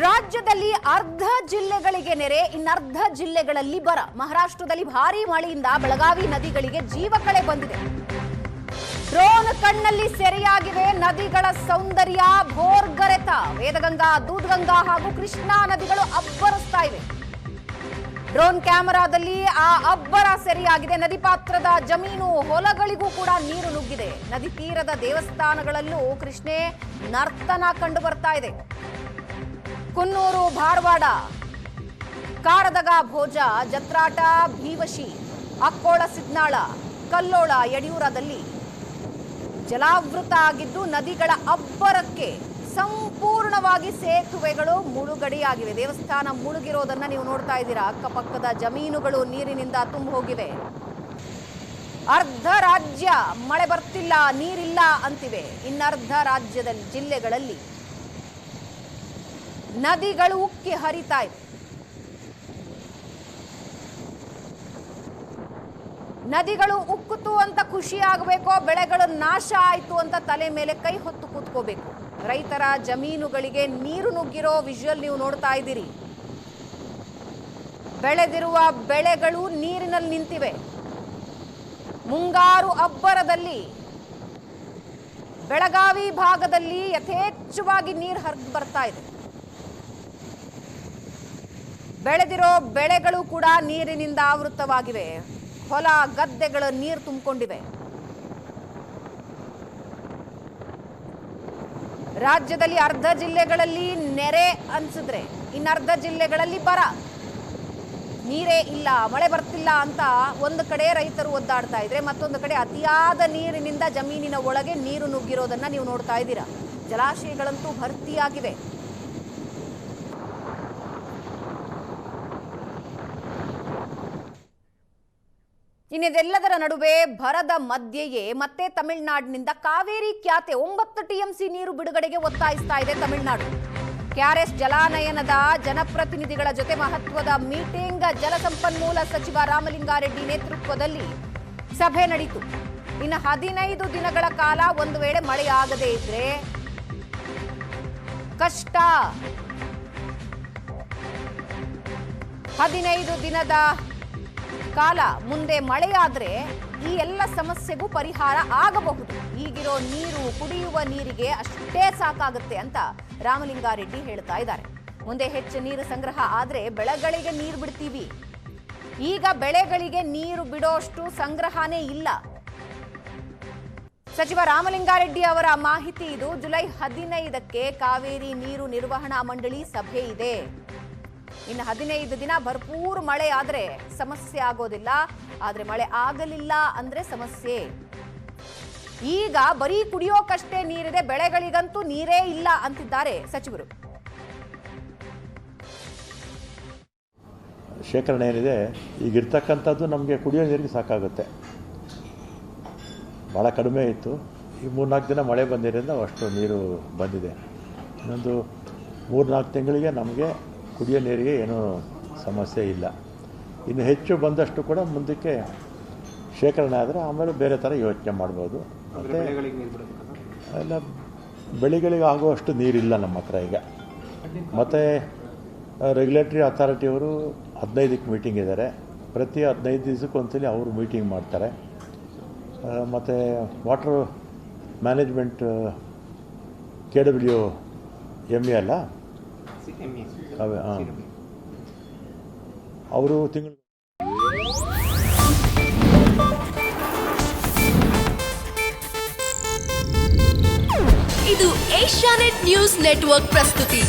ರಾಜ್ಯದಲ್ಲಿ ಅರ್ಧ ಜಿಲ್ಲೆಗಳಿಗೆ ನೆರೆ, ಇನ್ನರ್ಧ ಜಿಲ್ಲೆಗಳಲ್ಲಿ ಬರ. ಮಹಾರಾಷ್ಟ್ರದಲ್ಲಿ ಭಾರೀ ಮಳೆಯಿಂದ ಬೆಳಗಾವಿ ನದಿಗಳಿಗೆ ಜೀವಕಳೆ ಬಂದಿದೆ. ಡ್ರೋನ್ ಕಣ್ಣಲ್ಲಿ ಸೆರೆಯಾಗಿವೆ ನದಿಗಳ ಸೌಂದರ್ಯ. ಭೋರ್ಗರೆತ ವೇದಗಂಗಾ, ದೂದ್ಗಂಗಾ ಹಾಗೂ ಕೃಷ್ಣಾ ನದಿಗಳು ಅಬ್ಬರಿಸ್ತಾ ಇವೆ. ಡ್ರೋನ್ ಕ್ಯಾಮೆರಾದಲ್ಲಿ ಆ ಅಬ್ಬರ ಸೆರೆಯಾಗಿದೆ. ನದಿ ಪಾತ್ರದ ಜಮೀನು ಹೊಲಗಳಿಗೂ ಕೂಡ ನೀರು ನುಗ್ಗಿದೆ. ನದಿ ತೀರದ ದೇವಸ್ಥಾನಗಳಲ್ಲೂ ಕೃಷ್ಣೆ ನರ್ತನ ಕಂಡು ಬರ್ತಾ ಇದೆ. ಕುನ್ನೂರು, ಧಾರವಾಡ, ಕಾರದಗ, ಭೋಜ, ಜತ್ರಾಟ, ಭೀವಶಿ, ಅಕ್ಕೋಳ, ಸಿದ್ನಾಳ, ಕಲ್ಲೋಳ, ಯಡಿಯೂರದಲ್ಲಿ ಜಲಾವೃತ ಆಗಿದ್ದು ನದಿಗಳ ಅಬ್ಬರಕ್ಕೆ ಸಂಪೂರ್ಣವಾಗಿ ಸೇತುವೆಗಳು ಮುಳುಗಡೆಯಾಗಿವೆ. ದೇವಸ್ಥಾನ ಮುಳುಗಿರೋದನ್ನ ನೀವು ನೋಡ್ತಾ ಇದ್ದೀರಾ. ಅಕ್ಕಪಕ್ಕದ ಜಮೀನುಗಳು ನೀರಿನಿಂದ ತುಂಬಿ ಹೋಗಿವೆ. ಅರ್ಧ ರಾಜ್ಯ ಮಳೆ ಬರ್ತಿಲ್ಲ, ನೀರಿಲ್ಲ ಅಂತಿವೆ. ಇನ್ನರ್ಧ ರಾಜ್ಯದ ಜಿಲ್ಲೆಗಳಲ್ಲಿ ನದಿಗಳು ಉಕ್ಕಿ ಹರಿತಾ ಇವೆ. ನದಿಗಳು ಉಕ್ಕುತು ಅಂತ ಖುಷಿ ಆಗಬೇಕೋ, ಬೆಳೆಗಳು ನಾಶ ಆಯ್ತು ಅಂತ ತಲೆ ಮೇಲೆ ಕೈ ಹೊತ್ತು ಕೂತ್ಕೋಬೇಕು. ರೈತರ ಜಮೀನುಗಳಿಗೆ ನೀರು ನುಗ್ಗಿರೋ ವಿಜುವಲ್ ನೀವು ನೋಡ್ತಾ ಇದ್ದೀರಿ. ಬೆಳೆದಿರುವ ಬೆಳೆಗಳು ನೀರಿನಲ್ಲಿ ನಿಂತಿವೆ. ಮುಂಗಾರು ಅಬ್ಬರದಲ್ಲಿ ಬೆಳಗಾವಿ ಭಾಗದಲ್ಲಿ ಯಥೇಚ್ಛವಾಗಿ ನೀರು ಹರಿದು ಬರ್ತಾ ಇದೆ. ಬೆಳೆದಿರೋ ಬೆಳೆಗಳು ಕೂಡ ನೀರಿನಿಂದ ಆವೃತವಾಗಿವೆ. ಹೊಲ ಗದ್ದೆಗಳು ನೀರು ತುಂಬಿಕೊಂಡಿವೆ. ರಾಜ್ಯದಲ್ಲಿ ಅರ್ಧ ಜಿಲ್ಲೆಗಳಲ್ಲಿ ನೆರೆ ಅನ್ಸಿದ್ರೆ ಇನ್ನರ್ಧ ಜಿಲ್ಲೆಗಳಲ್ಲಿ ಬರ. ನೀರೇ ಇಲ್ಲ, ಮಳೆ ಬರ್ತಿಲ್ಲ ಅಂತ ಒಂದು ಕಡೆ ರೈತರು ಒದ್ದಾಡ್ತಾ ಇದ್ರೆ, ಮತ್ತೊಂದು ಕಡೆ ಅತಿಯಾದ ನೀರಿನಿಂದ ಜಮೀನಿನ ಒಳಗೆ ನೀರು ನುಗ್ಗಿರೋದನ್ನ ನೀವು ನೋಡ್ತಾ ಇದ್ದೀರಾ. ಜಲಾಶಯಗಳಂತೂ ಭರ್ತಿಯಾಗಿವೆ. ಇನ್ನೆಲ್ಲದರ ನಡುವೆ ಭರದ ಮಧ್ಯೆಯೇ ಮತ್ತೆ ತಮಿಳುನಾಡಿನಿಂದ ಕಾವೇರಿ ಖ್ಯಾತೆ 9 ಟಿಎಂಸಿ ನೀರು ಬಿಡುಗಡೆಗೆ ಒತ್ತಾಯಿಸ್ತಾ ಇದೆ ತಮಿಳುನಾಡು. ಕೆಆರ್ಎಸ್ ಜಲಾನಯನದ ಜನಪ್ರತಿನಿಧಿಗಳ ಜೊತೆ ಮಹತ್ವದ ಮೀಟಿಂಗ್. ಜಲಸಂಪನ್ಮೂಲ ಸಚಿವ ರಾಮಲಿಂಗಾರೆಡ್ಡಿ ನೇತೃತ್ವದಲ್ಲಿ ಸಭೆ ನಡೆಯಿತು. ಇನ್ನು 15 ದಿನಗಳ ಕಾಲ ಒಂದು ವೇಳೆ ಮಳೆಯಾಗದೇ ಇದ್ರೆ ಕಷ್ಟ. 15 ದಿನದ ಕಾಲ ಮುಂದೆ ಮಳೆಯಾದ್ರೆ ಈ ಎಲ್ಲ ಸಮಸ್ಯೆಗೂ ಪರಿಹಾರ ಆಗಬಹುದು. ಈಗಿರೋ ನೀರು ಕುಡಿಯುವ ನೀರಿಗೆ ಅಷ್ಟೇ ಸಾಕಾಗುತ್ತೆ ಅಂತ ರಾಮಲಿಂಗಾರೆಡ್ಡಿ ಹೇಳ್ತಾ ಇದ್ದಾರೆ. ಮುಂದೆ ಹೆಚ್ಚು ನೀರು ಸಂಗ್ರಹ ಆದ್ರೆ ಬೆಳೆಗಳಿಗೆ ನೀರು ಬಿಡ್ತೀವಿ. ಈಗ ಬೆಳೆಗಳಿಗೆ ನೀರು ಬಿಡೋಷ್ಟು ಸಂಗ್ರಹನೇ ಇಲ್ಲ. ಸಚಿವ ರಾಮಲಿಂಗಾರೆಡ್ಡಿ ಅವರ ಮಾಹಿತಿ ಇದು. ಜುಲೈ 15ಕ್ಕೆ ಕಾವೇರಿ ನೀರು ನಿರ್ವಹಣಾ ಮಂಡಳಿ ಸಭೆ ಇದೆ. ಇನ್ನು 15 ದಿನ ಭರ್ಪೂರ್ ಮಳೆ ಆದ್ರೆ ಸಮಸ್ಯೆ ಆಗೋದಿಲ್ಲ. ಆದ್ರೆ ಮಳೆ ಆಗಲಿಲ್ಲ ಅಂದ್ರೆ ಸಮಸ್ಯೆ. ಈಗ ಬರೀ ಕುಡಿಯೋಕಷ್ಟೇ ನೀರಿದೆ, ಬೆಳೆಗಳಿಗಂತೂ ನೀರೇ ಇಲ್ಲ ಅಂತಿದ್ದಾರೆ ಸಚಿವರು. ಶೇಖರಣೆ ಏನಿದೆ ಈಗಿರ್ತಕ್ಕಂಥದ್ದು ನಮಗೆ ಕುಡಿಯೋ ನೀರಿಗೆ ಸಾಕಾಗುತ್ತೆ. ಭಾಳ ಕಡಿಮೆ ಇತ್ತು. ಈ 3-4 ದಿನ ಮಳೆ ಬಂದಿರೋದ್ರಿಂದ ಅಷ್ಟು ನೀರು ಬಂದಿದೆ. ಇನ್ನೊಂದು 3-4 ತಿಂಗಳಿಗೆ ನಮಗೆ ಕುಡಿಯೋ ನೀರಿಗೆ ಏನೂ ಸಮಸ್ಯೆ ಇಲ್ಲ. ಇನ್ನು ಹೆಚ್ಚು ಬಂದಷ್ಟು ಕೂಡ ಮುಂದಕ್ಕೆ ಶೇಖರಣೆ ಆದರೆ ಆಮೇಲೆ ಬೇರೆ ಥರ ಯೋಚನೆ ಮಾಡ್ಬೋದು. ಮತ್ತು ಎಲ್ಲ ಬೆಳೆಗಳಿಗೆ ಆಗುವಷ್ಟು ನೀರಿಲ್ಲ ನಮ್ಮ ಹತ್ರ ಈಗ. ಮತ್ತು ರೆಗ್ಯುಲೇಟರಿ ಅಥಾರಿಟಿಯವರು 15ಕ್ಕೆ ಮೀಟಿಂಗ್ ಇದ್ದಾರೆ. ಪ್ರತಿ 15 ದಿವಸಕ್ಕೆ ಒಂದ್ಸಲಿ ಅವರು ಮೀಟಿಂಗ್ ಮಾಡ್ತಾರೆ. ಮತ್ತು ವಾಟರ್ ಮ್ಯಾನೇಜ್ಮೆಂಟ್ KWME ಅಲ್ಲ, ಅವರು ತಿಂಗಳು. ಇದು ಏಷ್ಯಾನೆಟ್ ನ್ಯೂಸ್ ನೆಟ್ವರ್ಕ್ ಪ್ರಸ್ತುತಿ.